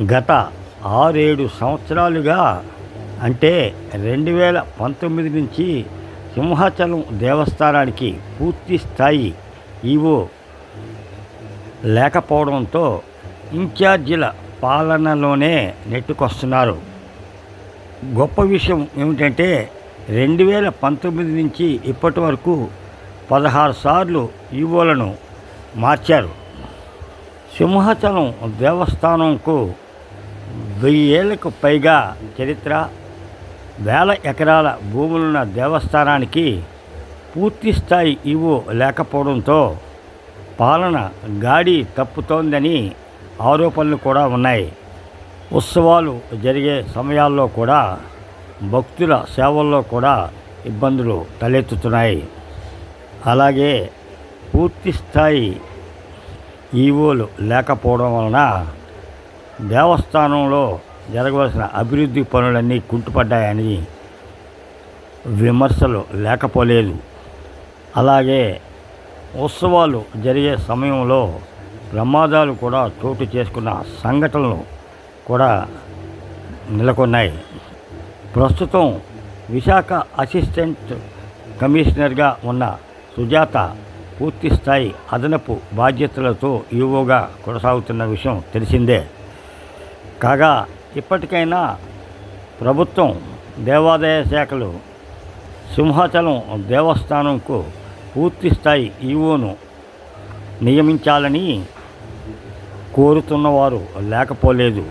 గత 6-7 సంవత్సరాలుగా అంటే 2019 నుంచి సింహాచలం దేవస్థానానికి పూర్తి స్థాయి ఈవో లేకపోవడంతో ఇన్ఛార్జీల పాలనలోనే నెట్టుకొస్తున్నారు. గొప్ప విషయం ఏమిటంటే 2019 నుంచి ఇప్పటి వరకు 16 సార్లు ఈవోలను మార్చారు. సింహాచలం దేవస్థానంకు 1000 ఏళ్లకు పైగా చరిత్ర, వేల ఎకరాల భూములున్న దేవస్థానానికి పూర్తిస్థాయి ఈవో లేకపోవడంతో పాలన గాడి తప్పుతోందని ఆరోపణలు కూడా ఉన్నాయి. ఉత్సవాలు జరిగే సమయాల్లో కూడా భక్తుల సేవల్లో కూడా ఇబ్బందులు తలెత్తుతున్నాయి. అలాగే పూర్తిస్థాయి ఈవోలు లేకపోవడం వలన దేవస్థానంలో జరగవలసిన అభివృద్ధి పనులన్నీ కుంటుపడ్డాయని విమర్శలు లేకపోలేదు. అలాగే ఉత్సవాలు జరిగే సమయంలో ప్రమాదాలు కూడా చోటు చేసుకున్న సంఘటనలు కూడా నెలకొన్నాయి. ప్రస్తుతం విశాఖ అసిస్టెంట్ కమిషనర్గా ఉన్న సుజాత పూర్తిస్థాయి అదనపు బాధ్యతలతో ఈవోగా కొనసాగుతున్న విషయం తెలిసిందే. కాగా ఇప్పటికైనా ప్రభుత్వం, దేవాదాయ శాఖలు సింహాచలం దేవస్థానంకు పూర్తిస్థాయి ఈవోను నియమించాలని కోరుతున్నవారు లేకపోలేదు.